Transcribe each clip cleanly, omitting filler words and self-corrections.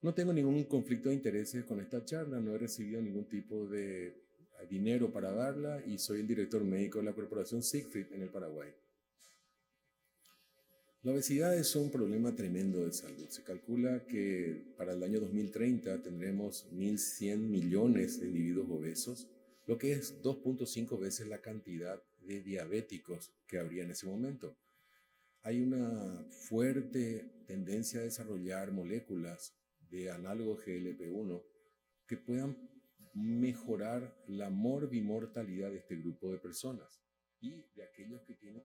No tengo ningún conflicto de intereses con esta charla, no he recibido ningún tipo de dinero para darla y soy el director médico de la corporación Siegfried en el Paraguay. La obesidad es un problema tremendo de salud. Se calcula que para el año 2030 tendremos 1.100 millones de individuos obesos, lo que es 2.5 veces la cantidad de diabéticos que habría en ese momento. Hay una fuerte tendencia a desarrollar moléculas de análogo GLP-1 que puedan mejorar la morbimortalidad de este grupo de personas y de aquellos que tienen.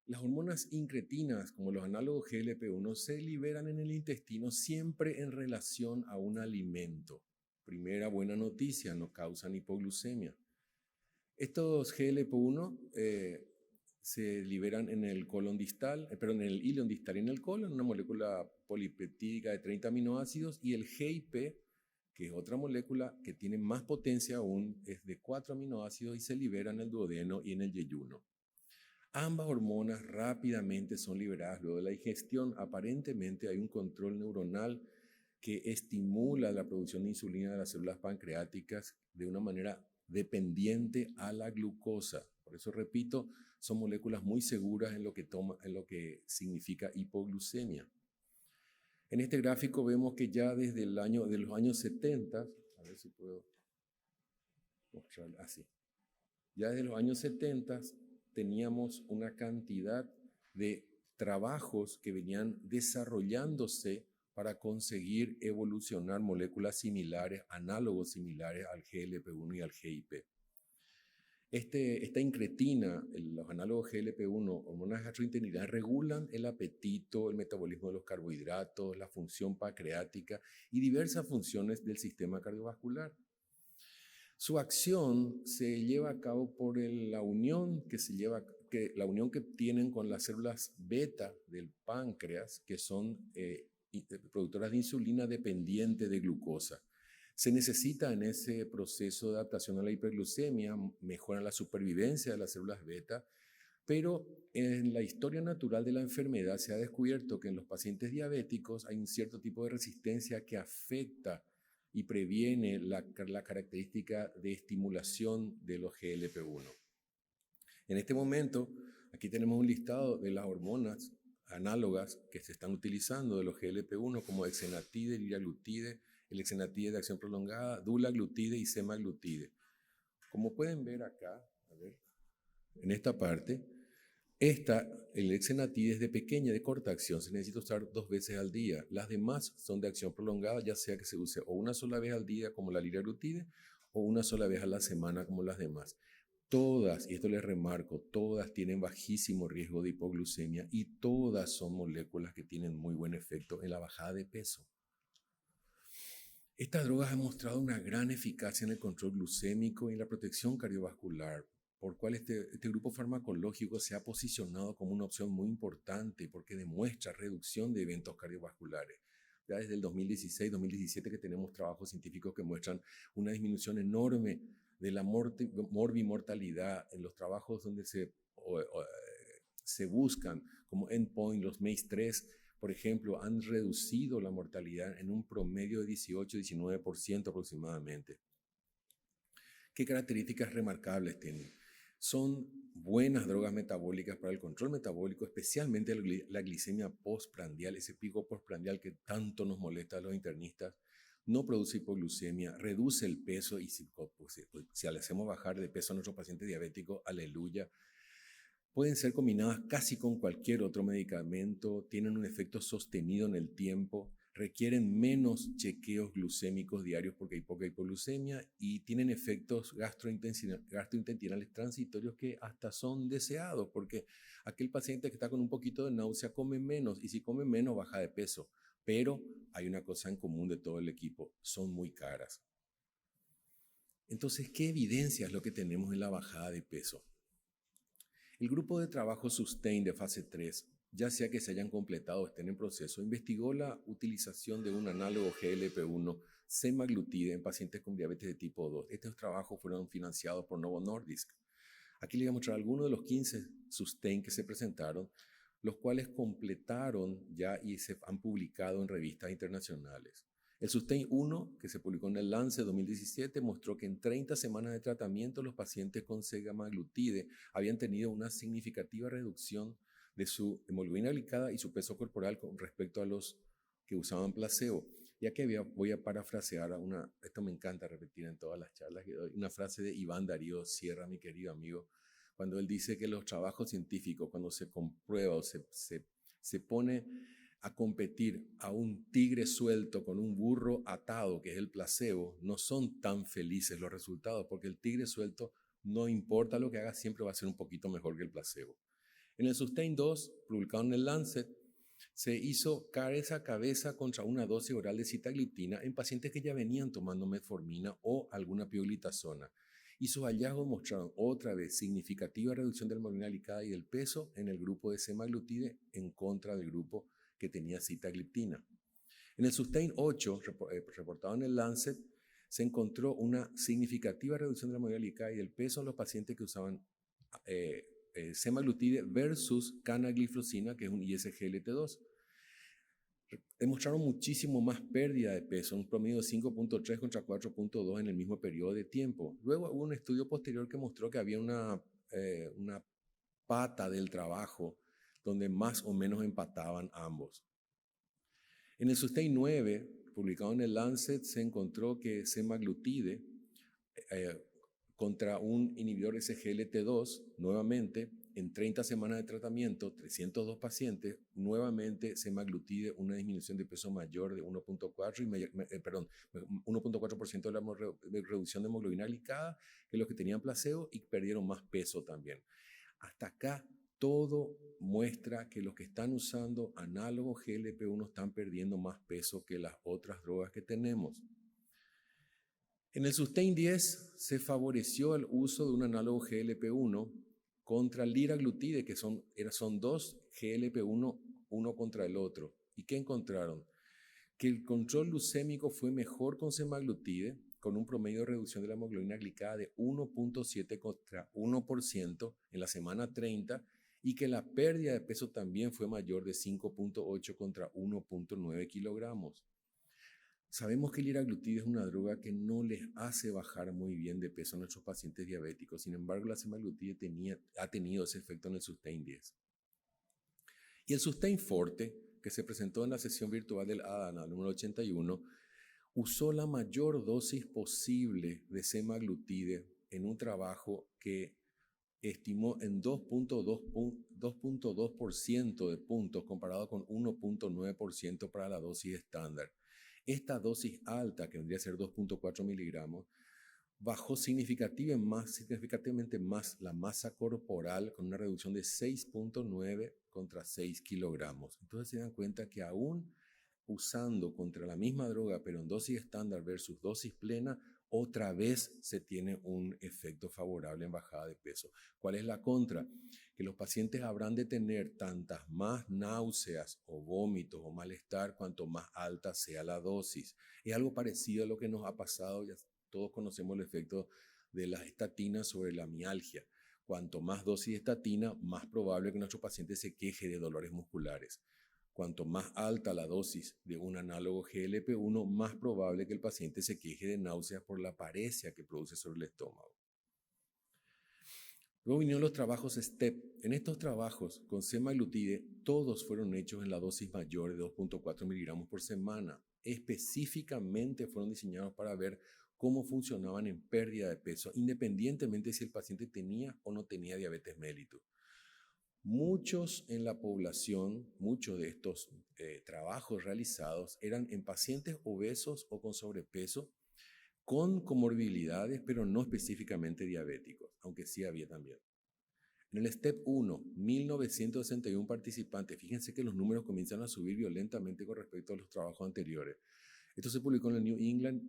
Las hormonas incretinas, como los análogos GLP-1, se liberan en el intestino siempre en relación a un alimento. Primera buena noticia, no causan hipoglucemia. Estos GLP-1 se liberan en el colon distal, en el ilion distal y en el colon, una molécula polipeptídica de 30 aminoácidos, y el GIP, que es otra molécula que tiene más potencia aún, es de 4 aminoácidos y se libera en el duodeno y en el yeyuno. Ambas hormonas rápidamente son liberadas luego de la digestión. Aparentemente hay un control neuronal que estimula la producción de insulina de las células pancreáticas de una manera dependiente a la glucosa. Por eso repito, son moléculas muy seguras en lo que significa hipoglucemia. En este gráfico vemos que ya desde los años 70, a ver si puedo mostrar así, ya desde los años 70 teníamos una cantidad de trabajos que venían desarrollándose para conseguir evolucionar moléculas similares, análogos similares al GLP-1 y al GIP. Esta incretina, los análogos GLP-1, hormonas gastrointestinales, regulan el apetito, el metabolismo de los carbohidratos, la función pancreática y diversas funciones del sistema cardiovascular. Su acción se lleva a cabo por la unión que tienen con las células beta del páncreas, que son productoras de insulina dependiente de glucosa. Se necesita en ese proceso de adaptación a la hiperglucemia, mejora la supervivencia de las células beta, pero en la historia natural de la enfermedad se ha descubierto que en los pacientes diabéticos hay un cierto tipo de resistencia que afecta y previene la característica de estimulación de los GLP-1. En este momento, aquí tenemos un listado de las hormonas análogas que se están utilizando de los GLP-1 como exenatide, liraglutide, el exenatide de acción prolongada, dulaglutide y semaglutide. Como pueden ver acá, a ver, en esta parte, el exenatide es de pequeña, de corta acción, se necesita usar 2 veces al día. Las demás son de acción prolongada, ya sea que se use o una sola vez al día como la liraglutide o una sola vez a la semana como las demás. Todas, y esto les remarco, todas tienen bajísimo riesgo de hipoglucemia y todas son moléculas que tienen muy buen efecto en la bajada de peso. Estas drogas han mostrado una gran eficacia en el control glucémico y en la protección cardiovascular, por cual este grupo farmacológico se ha posicionado como una opción muy importante porque demuestra reducción de eventos cardiovasculares. Ya desde el 2016-2017 que tenemos trabajos científicos que muestran una disminución enorme de la morbimortalidad en los trabajos donde se buscan como endpoint, los MACE-3, por ejemplo, han reducido la mortalidad en un promedio de 18-19% aproximadamente. ¿Qué características remarcables tienen? Son buenas drogas metabólicas para el control metabólico, especialmente la glicemia postprandial, ese pico postprandial que tanto nos molesta a los internistas. No produce hipoglucemia, reduce el peso y si le hacemos bajar de peso a nuestro paciente diabético, aleluya. Pueden ser combinadas casi con cualquier otro medicamento, tienen un efecto sostenido en el tiempo, requieren menos chequeos glucémicos diarios porque hay poca hipoglucemia y tienen efectos gastrointestinales transitorios que hasta son deseados porque aquel paciente que está con un poquito de náusea come menos y si come menos baja de peso. Pero hay una cosa en común de todo el equipo, son muy caras. Entonces, ¿qué evidencia es lo que tenemos en la bajada de peso? El grupo de trabajo SUSTAIN de fase 3, ya sea que se hayan completado o estén en proceso, investigó la utilización de un análogo GLP-1 semaglutide en pacientes con diabetes de tipo 2. Estos trabajos fueron financiados por Novo Nordisk. Aquí les voy a mostrar algunos de los 15 SUSTAIN que se presentaron. los cuales completaron ya y se han publicado en revistas internacionales. El Sustain 1, que se publicó en el Lancet 2017, mostró que en 30 semanas de tratamiento los pacientes con semaglutide habían tenido una significativa reducción de su hemoglobina glicada y su peso corporal con respecto a los que usaban placebo. Ya que voy a parafrasear esto me encanta repetir en todas las charlas que doy, una frase de Iván Darío Sierra, mi querido amigo, cuando él dice que los trabajos científicos, cuando se comprueba o se pone a competir a un tigre suelto con un burro atado, que es el placebo, no son tan felices los resultados, porque el tigre suelto, no importa lo que haga, siempre va a ser un poquito mejor que el placebo. En el Sustain 2, publicado en el Lancet, se hizo cabeza a cabeza contra una dosis oral de sitagliptina en pacientes que ya venían tomando metformina o alguna pioglitazona. Y sus hallazgos mostraron otra vez significativa reducción de la hemoglobina glicada y del peso en el grupo de semaglutide en contra del grupo que tenía sitagliptina. En el Sustain 8, reportado en el Lancet, se encontró una significativa reducción de la hemoglobina glicada y del peso en los pacientes que usaban semaglutide versus canagliflozina, que es un ISGLT2. Demostraron muchísimo más pérdida de peso, un promedio de 5.3 contra 4.2 en el mismo periodo de tiempo. Luego hubo un estudio posterior que mostró que había una pata del trabajo donde más o menos empataban ambos. En el Sustain 9, publicado en el Lancet, se encontró que semaglutide contra un inhibidor SGLT2, nuevamente, en 30 semanas de tratamiento, 302 pacientes, nuevamente semaglutide una disminución de peso mayor de 1.4% de la reducción de hemoglobina glicada que los que tenían placebo y perdieron más peso también. Hasta acá todo muestra que los que están usando análogos GLP-1 están perdiendo más peso que las otras drogas que tenemos. En el Sustain 10 se favoreció el uso de un análogo GLP-1 contra el liraglutide, que son dos GLP-1 uno contra el otro. ¿Y qué encontraron? Que el control glucémico fue mejor con semaglutide, con un promedio de reducción de la hemoglobina glicada de 1.7 contra 1% en la semana 30, y que la pérdida de peso también fue mayor de 5.8 contra 1.9 kilogramos. Sabemos que el liraglutide es una droga que no les hace bajar muy bien de peso a nuestros pacientes diabéticos. Sin embargo, la semaglutide ha tenido ese efecto en el Sustain 10. Y el Sustain Forte, que se presentó en la sesión virtual del ADANA número 81, usó la mayor dosis posible de semaglutide en un trabajo que estimó en 2.2% de puntos comparado con 1.9% para la dosis estándar. Esta dosis alta, que vendría a ser 2.4 miligramos, bajó significativamente más la masa corporal con una reducción de 6.9 contra 6 kilogramos. Entonces se dan cuenta que aún usando contra la misma droga, pero en dosis estándar versus dosis plena, otra vez se tiene un efecto favorable en bajada de peso. ¿Cuál es la contra? Que los pacientes habrán de tener tantas más náuseas o vómitos o malestar cuanto más alta sea la dosis. Es algo parecido a lo que nos ha pasado, ya todos conocemos el efecto de las estatinas sobre la mialgia. Cuanto más dosis de estatina, más probable que nuestro paciente se queje de dolores musculares. Cuanto más alta la dosis de un análogo GLP-1, más probable que el paciente se queje de náuseas por la paresia que produce sobre el estómago. Luego vinieron los trabajos STEP. En estos trabajos con semaglutide, todos fueron hechos en la dosis mayor de 2.4 miligramos por semana. Específicamente fueron diseñados para ver cómo funcionaban en pérdida de peso, independientemente si el paciente tenía o no tenía diabetes mellitus. Muchos en la población, muchos de estos trabajos realizados eran en pacientes obesos o con sobrepeso, con comorbilidades, pero no específicamente diabéticos, aunque sí había también. En el STEP 1, 1961 participantes, fíjense que los números comienzan a subir violentamente con respecto a los trabajos anteriores. Esto se publicó en el New England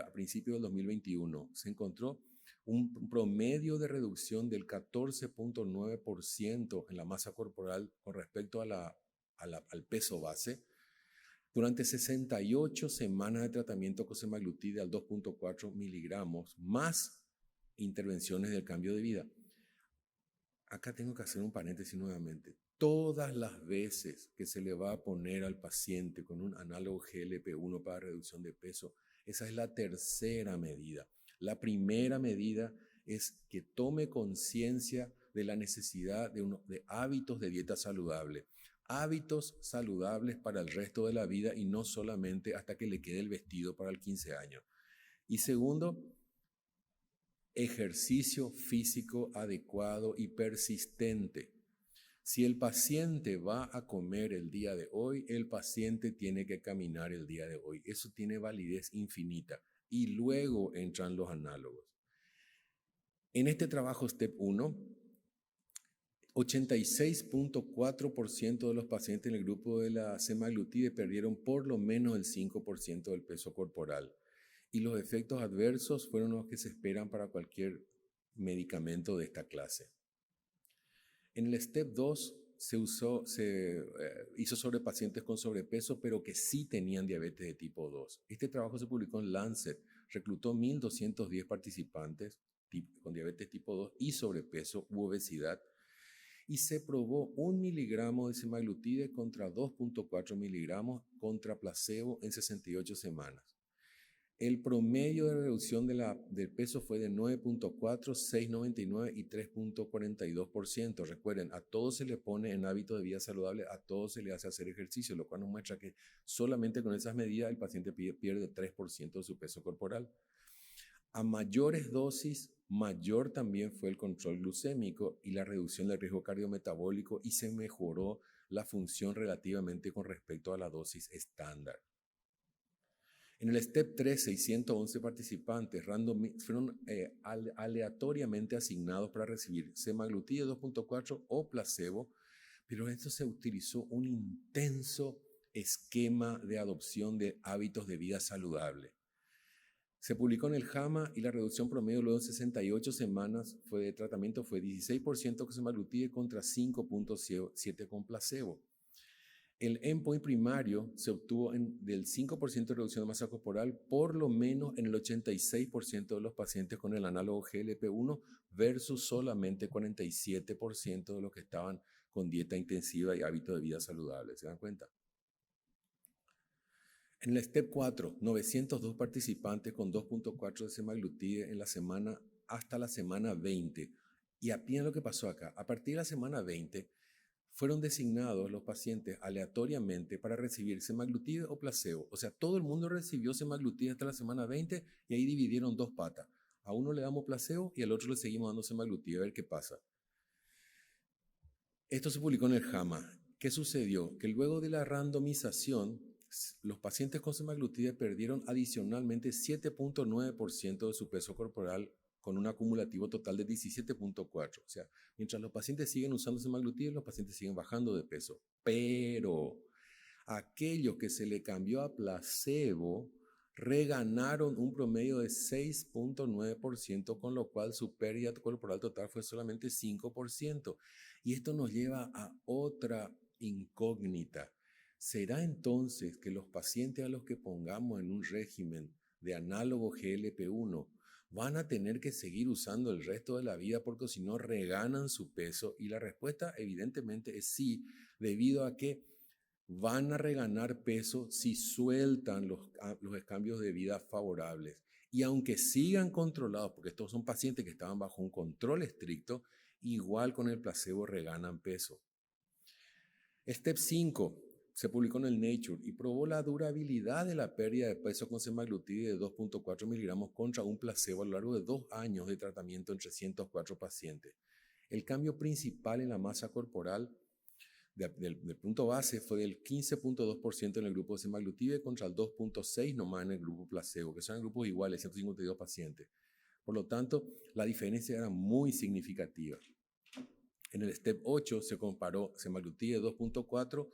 a principios del 2021. Se encontró un promedio de reducción del 14.9% en la masa corporal con respecto al peso base durante 68 semanas de tratamiento con semaglutide al 2.4 miligramos, más intervenciones del cambio de vida. Acá tengo que hacer un paréntesis nuevamente. Todas las veces que se le va a poner al paciente con un análogo GLP-1 para reducción de peso, esa es la tercera medida. La primera medida es que tome conciencia de la necesidad de hábitos de dieta saludable. Hábitos saludables para el resto de la vida y no solamente hasta que le quede el vestido para el 15 años. Y segundo, ejercicio físico adecuado y persistente. Si el paciente va a comer el día de hoy, el paciente tiene que caminar el día de hoy. Eso tiene validez infinita. Y luego entran los análogos. En este trabajo STEP 1, 86.4% de los pacientes en el grupo de la semaglutide perdieron por lo menos el 5% del peso corporal. Y los efectos adversos fueron los que se esperan para cualquier medicamento de esta clase. En el STEP 2 se hizo sobre pacientes con sobrepeso, pero que sí tenían diabetes de tipo 2. Este trabajo se publicó en Lancet, reclutó 1.210 participantes con diabetes tipo 2 y sobrepeso u obesidad, y se probó 1 miligramo de semaglutide contra 2.4 miligramos contra placebo en 68 semanas. El promedio de reducción del peso fue de 9.4, 6.99 y 3.42%. Recuerden, a todos se le pone en hábito de vida saludable, a todos se le hace hacer ejercicio, lo cual nos muestra que solamente con esas medidas el paciente pierde 3% de su peso corporal. A mayores dosis, mayor también fue el control glucémico y la reducción del riesgo cardiometabólico, y se mejoró la función relativamente con respecto a la dosis estándar. En el STEP 3, 611 participantes fueron aleatoriamente asignados para recibir semaglutide 2.4 o placebo, pero en esto se utilizó un intenso esquema de adopción de hábitos de vida saludable. Se publicó en el JAMA y la reducción promedio luego de 68 semanas de tratamiento fue 16% con semaglutide contra 5.7 con placebo. El endpoint primario se obtuvo del 5% de reducción de masa corporal, por lo menos en el 86% de los pacientes con el análogo GLP-1 versus solamente 47% de los que estaban con dieta intensiva y hábitos de vida saludable. ¿Se dan cuenta? En el STEP 4, 902 participantes con 2.4 de semaglutide hasta la semana 20. Y apenas lo que pasó acá, a partir de la semana 20, fueron designados los pacientes aleatoriamente para recibir semaglutide o placebo. O sea, todo el mundo recibió semaglutide hasta la semana 20 y ahí dividieron dos patas. A uno le damos placebo y al otro le seguimos dando semaglutide, a ver qué pasa. Esto se publicó en el JAMA. ¿Qué sucedió? Que luego de la randomización, los pacientes con semaglutide perdieron adicionalmente 7.9% de su peso corporal con un acumulativo total de 17.4. O sea, mientras los pacientes siguen usando semaglutide, los pacientes siguen bajando de peso. Pero aquellos que se le cambió a placebo reganaron un promedio de 6.9%, con lo cual su pérdida corporal total fue solamente 5%. Y esto nos lleva a otra incógnita. ¿Será entonces que los pacientes a los que pongamos en un régimen de análogo GLP-1 van a tener que seguir usando el resto de la vida porque si no reganan su peso? Y la respuesta evidentemente es sí, debido a que van a reganar peso si sueltan los cambios de vida favorables. Y aunque sigan controlados, porque estos son pacientes que estaban bajo un control estricto, igual con el placebo reganan peso. STEP 5 se publicó en el Nature y probó la durabilidad de la pérdida de peso con semaglutide de 2.4 miligramos contra un placebo a lo largo de 2 años de tratamiento en 304 pacientes. El cambio principal en la masa corporal del punto base fue del 15.2% en el grupo de semaglutide contra el 2.6% nomás en el grupo placebo, que son grupos iguales, 152 pacientes. Por lo tanto, la diferencia era muy significativa. En el STEP 8 se comparó semaglutide 2.4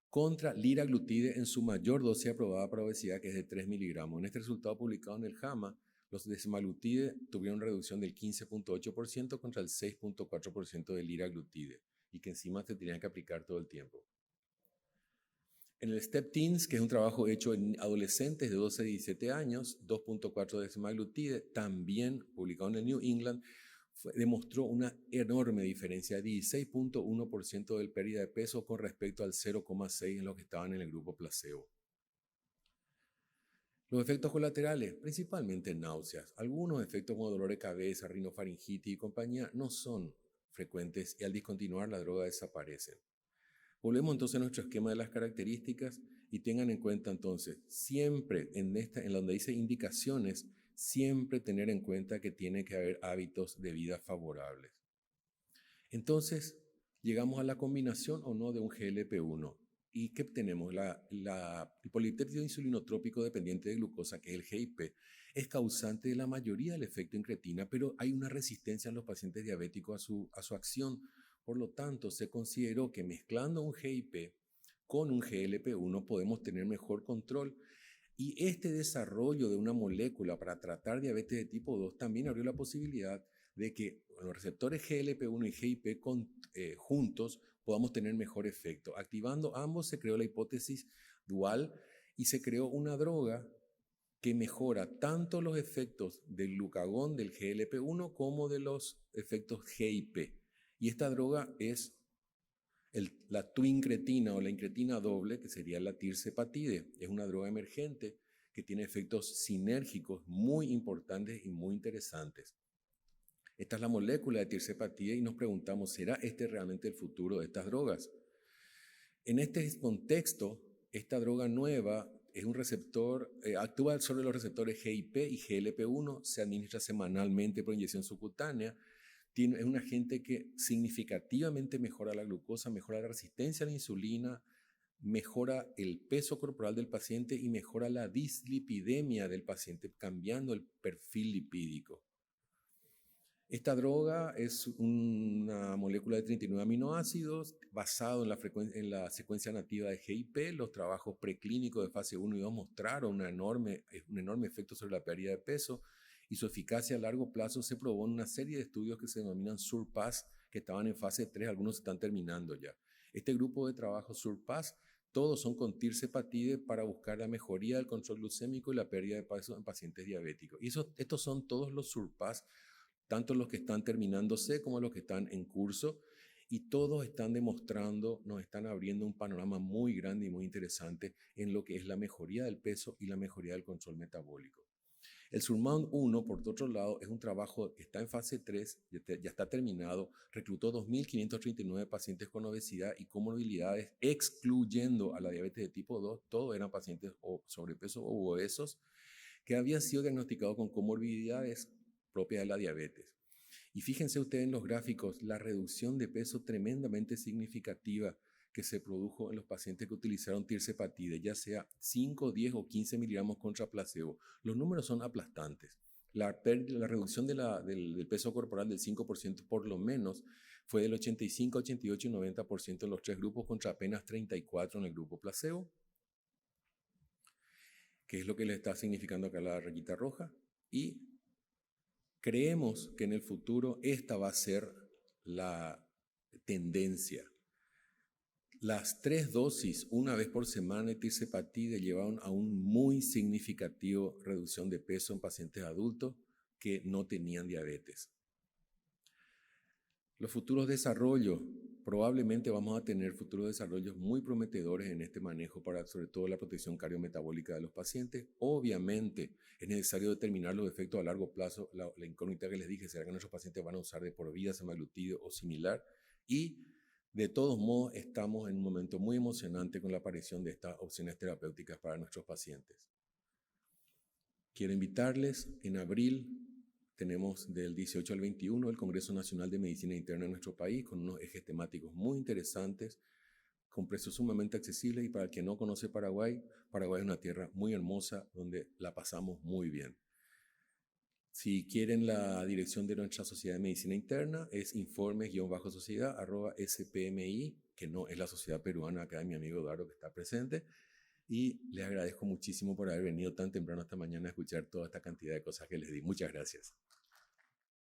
contra liraglutide en su mayor dosis aprobada para obesidad, que es de 3 miligramos. En este resultado publicado en el JAMA, los de semaglutide tuvieron reducción del 15.8% contra el 6.4% de liraglutide, y que encima se tenían que aplicar todo el tiempo. En el STEP Teens, que es un trabajo hecho en adolescentes de 12 a 17 años, 2.4 de semaglutide, también publicado en el New England, demostró una enorme diferencia, 16.1% del pérdida de peso con respecto al 0,6% en los que estaban en el grupo placebo. Los efectos colaterales, principalmente náuseas. Algunos efectos como dolor de cabeza, rinofaringitis y compañía no son frecuentes y al discontinuar la droga desaparecen. Volvemos entonces a nuestro esquema de las características y tengan en cuenta entonces, siempre en donde dice indicaciones, siempre tener en cuenta que tiene que haber hábitos de vida favorables. Entonces, llegamos a la combinación o no de un GLP-1. ¿Y qué tenemos? El polipéptido insulinotrópico dependiente de glucosa, que es el GIP, es causante de la mayoría del efecto incretina, pero hay una resistencia en los pacientes diabéticos a su acción. Por lo tanto, se consideró que mezclando un GIP con un GLP-1 podemos tener mejor control. Y este desarrollo de una molécula para tratar diabetes de tipo 2 también abrió la posibilidad de que los receptores GLP-1 y GIP juntos podamos tener mejor efecto. Activando ambos se creó la hipótesis dual y se creó una droga que mejora tanto los efectos del glucagón del GLP-1 como de los efectos GIP. Y esta droga es la tuincretina o la incretina doble, que sería la tirzepatide. Es una droga emergente que tiene efectos sinérgicos muy importantes y muy interesantes. Esta es la molécula de tirzepatide y nos preguntamos, ¿será este realmente el futuro de estas drogas? En este contexto, esta droga nueva es un receptor, actúa sobre los receptores GIP y GLP-1, se administra semanalmente por inyección subcutánea. Es un agente que significativamente mejora la glucosa, mejora la resistencia a la insulina, mejora el peso corporal del paciente y mejora la dislipidemia del paciente, cambiando el perfil lipídico. Esta droga es una molécula de 39 aminoácidos basado en la secuencia nativa de GIP. Los trabajos preclínicos de fase 1 y 2 mostraron un enorme efecto sobre la pérdida de peso y su eficacia a largo plazo se probó en una serie de estudios que se denominan SURPASS, que estaban en fase 3, algunos están terminando ya. Este grupo de trabajo SURPASS, todos son con tirzepatide para buscar la mejoría del control glucémico y la pérdida de peso en pacientes diabéticos. Y estos son todos los SURPASS, tanto los que están terminándose como los que están en curso, y todos están demostrando, nos están abriendo un panorama muy grande y muy interesante en lo que es la mejoría del peso y la mejoría del control metabólico. El SURMOUNT 1, por otro lado, es un trabajo que está en fase 3, ya está terminado, reclutó 2.539 pacientes con obesidad y comorbilidades, excluyendo a la diabetes de tipo 2, todos eran pacientes sobrepeso o obesos, que habían sido diagnosticados con comorbilidades propias de la diabetes. Y fíjense ustedes en los gráficos, la reducción de peso tremendamente significativa que se produjo en los pacientes que utilizaron tirzepatide, ya sea 5, 10 o 15 miligramos contra placebo. Los números son aplastantes. La reducción del peso corporal del 5% por lo menos fue del 85, 88 y 90% en los tres grupos contra apenas 34% en el grupo placebo, que es lo que le está significando acá la rayita roja. Y creemos que en el futuro esta va a ser la tendencia. Las 3 dosis, una vez por semana de tirzepatide, llevaron a una muy significativa reducción de peso en pacientes adultos que no tenían diabetes. Los futuros desarrollos, probablemente vamos a tener futuros desarrollos muy prometedores en este manejo para sobre todo la protección cardiometabólica de los pacientes. Obviamente es necesario determinar los efectos a largo plazo, la incógnita que les dije, será que nuestros pacientes van a usar de por vida semaglutide o similar, y de todos modos estamos en un momento muy emocionante con la aparición de estas opciones terapéuticas para nuestros pacientes. Quiero invitarles, en abril tenemos del 18 al 21 el Congreso Nacional de Medicina Interna en nuestro país con unos ejes temáticos muy interesantes, con precios sumamente accesibles, y para el que no conoce Paraguay, Paraguay es una tierra muy hermosa donde la pasamos muy bien. Si quieren la dirección de nuestra Sociedad de Medicina Interna es informes-sociedad@spmi, que no es la Sociedad Peruana, acá de mi amigo Eduardo que está presente. Y les agradezco muchísimo por haber venido tan temprano esta mañana a escuchar toda esta cantidad de cosas que les di. Muchas gracias.